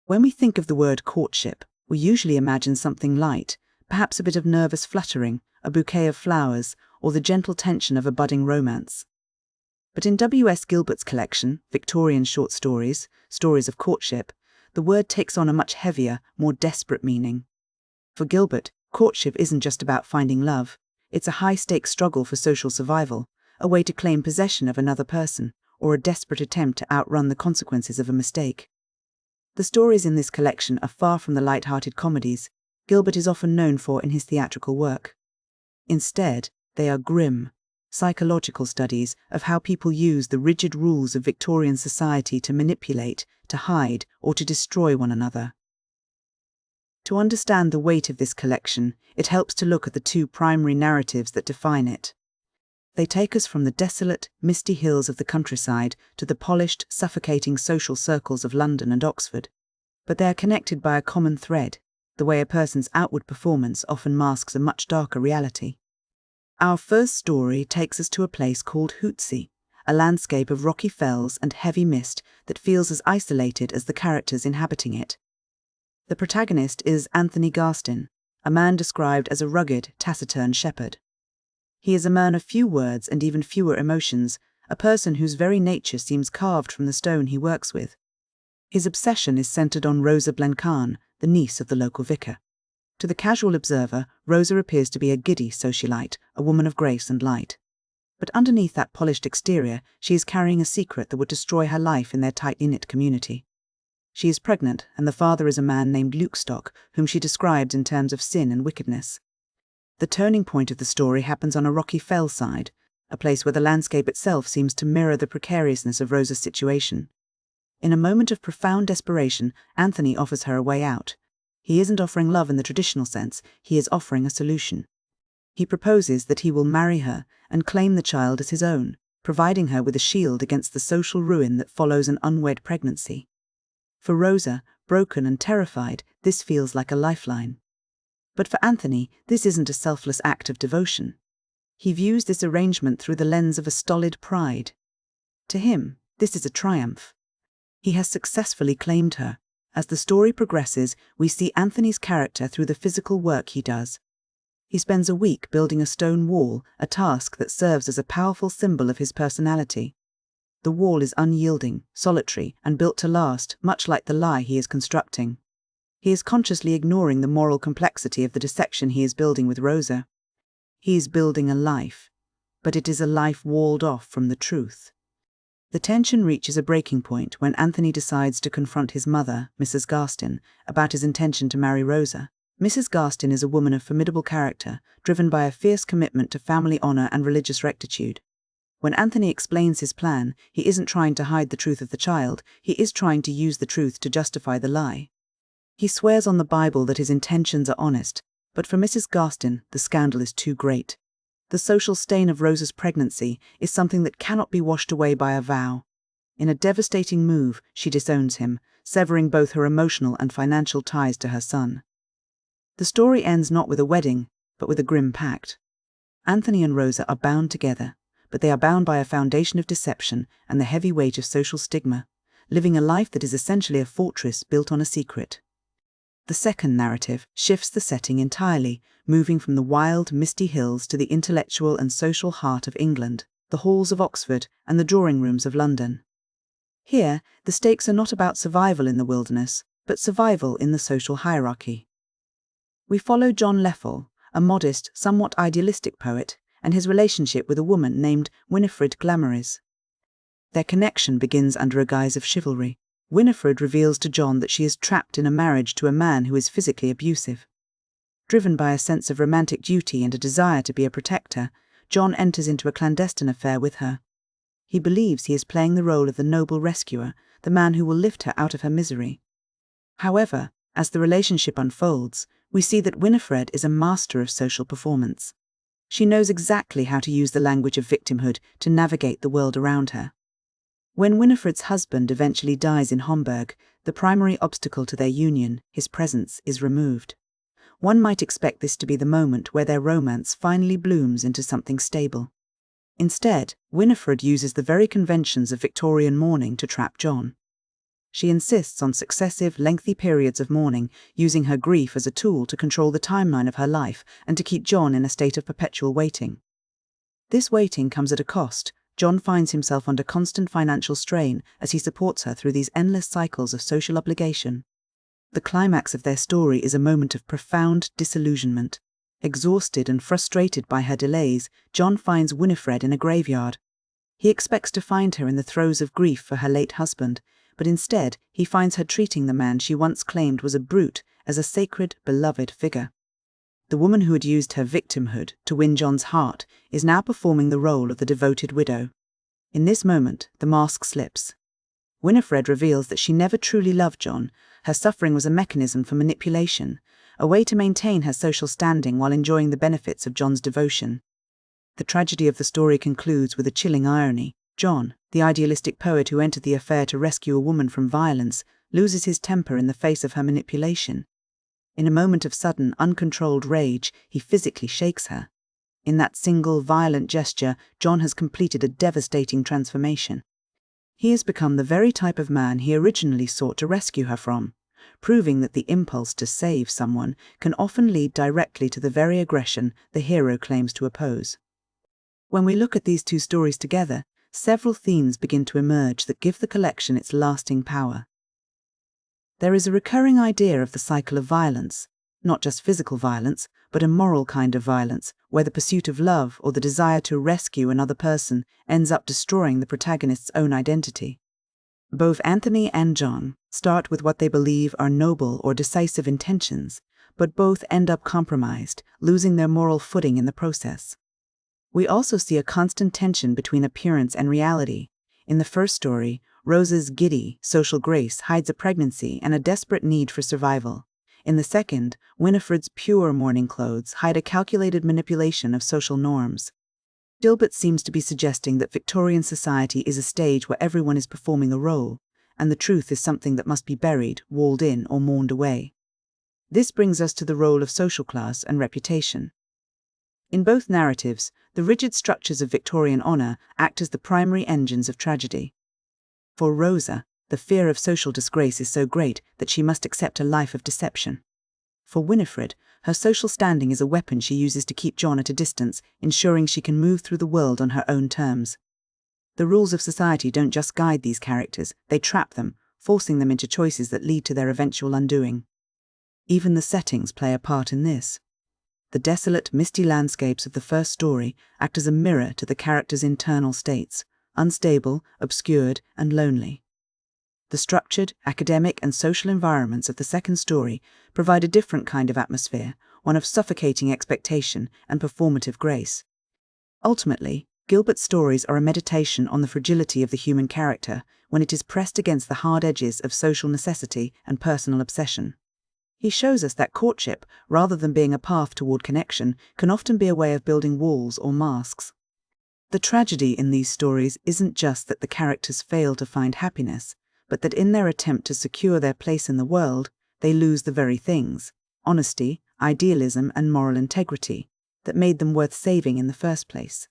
When we think of the word courtship, we usually imagine something light, perhaps a bit of nervous fluttering, a bouquet of flowers, or the gentle tension of a budding romance. But in W.S. Gilbert's collection, Victorian Short Stories, Stories of Courtship, the word takes on a much heavier, more desperate meaning. For Gilbert, courtship isn't just about finding love, it's a high-stakes struggle for social survival, a way to claim possession of another person, or a desperate attempt to outrun the consequences of a mistake. The stories in this collection are far from the light-hearted comedies Gilbert is often known for in his theatrical work. Instead, they are grim, psychological studies of how people use the rigid rules of Victorian society to manipulate, to hide, or to destroy one another. To understand the weight of this collection, it helps to look at the two primary narratives that define it. They take us from the desolate, misty hills of the countryside to the polished, suffocating social circles of London and Oxford. But they are connected by a common thread, the way a person's outward performance often masks a much darker reality. Our first story takes us to a place called Hootsey, a landscape of rocky fells and heavy mist that feels as isolated as the characters inhabiting it. The protagonist is Anthony Garstin, a man described as a rugged, taciturn shepherd. He is a man of few words and even fewer emotions, a person whose very nature seems carved from the stone he works with. His obsession is centered on Rosa Blencarn, the niece of the local vicar. To the casual observer, Rosa appears to be a giddy socialite, a woman of grace and light. But underneath that polished exterior, she is carrying a secret that would destroy her life in their tightly-knit community. She is pregnant, and the father is a man named Lukestock, whom she describes in terms of sin and wickedness. The turning point of the story happens on a rocky fell side, a place where the landscape itself seems to mirror the precariousness of Rosa's situation. In a moment of profound desperation, Anthony offers her a way out. He isn't offering love in the traditional sense, he is offering a solution. He proposes that he will marry her and claim the child as his own, providing her with a shield against the social ruin that follows an unwed pregnancy. For Rosa, broken and terrified, this feels like a lifeline. But for Anthony, this isn't a selfless act of devotion. He views this arrangement through the lens of a stolid pride. To him, this is a triumph. He has successfully claimed her. As the story progresses, we see Anthony's character through the physical work he does. He spends a week building a stone wall, a task that serves as a powerful symbol of his personality. The wall is unyielding, solitary, and built to last, much like the lie he is constructing. He is consciously ignoring the moral complexity of the deception he is building with Rosa. He is building a life, but it is a life walled off from the truth. The tension reaches a breaking point when Anthony decides to confront his mother, Mrs. Garstin, about his intention to marry Rosa. Mrs. Garstin is a woman of formidable character, driven by a fierce commitment to family honor and religious rectitude. When Anthony explains his plan, he isn't trying to hide the truth of the child, he is trying to use the truth to justify the lie. He swears on the Bible that his intentions are honest, but for Mrs. Garstin, the scandal is too great. The social stain of Rosa's pregnancy is something that cannot be washed away by a vow. In a devastating move, she disowns him, severing both her emotional and financial ties to her son. The story ends not with a wedding, but with a grim pact. Anthony and Rosa are bound together, but they are bound by a foundation of deception and the heavy weight of social stigma, living a life that is essentially a fortress built on a secret. The second narrative shifts the setting entirely, moving from the wild, misty hills to the intellectual and social heart of England, the halls of Oxford and the drawing rooms of London. Here, the stakes are not about survival in the wilderness, but survival in the social hierarchy. We follow John Leffel, a modest, somewhat idealistic poet, and his relationship with a woman named Winifred Glamoris. Their connection begins under a guise of chivalry. Winifred reveals to John that she is trapped in a marriage to a man who is physically abusive. Driven by a sense of romantic duty and a desire to be a protector, John enters into a clandestine affair with her. He believes he is playing the role of the noble rescuer, the man who will lift her out of her misery. However, as the relationship unfolds, we see that Winifred is a master of social performance. She knows exactly how to use the language of victimhood to navigate the world around her. When Winifred's husband eventually dies in Homburg, the primary obstacle to their union, his presence, is removed. One might expect this to be the moment where their romance finally blooms into something stable. Instead, Winifred uses the very conventions of Victorian mourning to trap John. She insists on successive, lengthy periods of mourning, using her grief as a tool to control the timeline of her life and to keep John in a state of perpetual waiting. This waiting comes at a cost. John finds himself under constant financial strain as he supports her through these endless cycles of social obligation. The climax of their story is a moment of profound disillusionment. Exhausted and frustrated by her delays, John finds Winifred in a graveyard. He expects to find her in the throes of grief for her late husband, but instead he finds her treating the man she once claimed was a brute as a sacred, beloved figure. The woman who had used her victimhood to win John's heart is now performing the role of the devoted widow. In this moment, the mask slips. Winifred reveals that she never truly loved John. Her suffering was a mechanism for manipulation, a way to maintain her social standing while enjoying the benefits of John's devotion. The tragedy of the story concludes with a chilling irony. John, the idealistic poet who entered the affair to rescue a woman from violence, loses his temper in the face of her manipulation. In a moment of sudden, uncontrolled rage, he physically shakes her. In that single, violent gesture, John has completed a devastating transformation. He has become the very type of man he originally sought to rescue her from, proving that the impulse to save someone can often lead directly to the very aggression the hero claims to oppose. When we look at these two stories together, several themes begin to emerge that give the collection its lasting power. There is a recurring idea of the cycle of violence, not just physical violence, but a moral kind of violence, where the pursuit of love or the desire to rescue another person ends up destroying the protagonist's own identity. Both Anthony and John start with what they believe are noble or decisive intentions, but both end up compromised, losing their moral footing in the process. We also see a constant tension between appearance and reality. In the first story, Rose's giddy, social grace hides a pregnancy and a desperate need for survival. In the second, Winifred's pure mourning clothes hide a calculated manipulation of social norms. Gilbert seems to be suggesting that Victorian society is a stage where everyone is performing a role, and the truth is something that must be buried, walled in, or mourned away. This brings us to the role of social class and reputation. In both narratives, the rigid structures of Victorian honour act as the primary engines of tragedy. For Rosa, the fear of social disgrace is so great that she must accept a life of deception. For Winifred, her social standing is a weapon she uses to keep John at a distance, ensuring she can move through the world on her own terms. The rules of society don't just guide these characters, they trap them, forcing them into choices that lead to their eventual undoing. Even the settings play a part in this. The desolate, misty landscapes of the first story act as a mirror to the characters' internal states, unstable, obscured, and lonely. The structured, academic, and social environments of the second story provide a different kind of atmosphere, one of suffocating expectation and performative grace. Ultimately, Gilbert's stories are a meditation on the fragility of the human character when it is pressed against the hard edges of social necessity and personal obsession. He shows us that courtship, rather than being a path toward connection, can often be a way of building walls or masks. The tragedy in these stories isn't just that the characters fail to find happiness, but that in their attempt to secure their place in the world, they lose the very things, honesty, idealism, and moral integrity, that made them worth saving in the first place.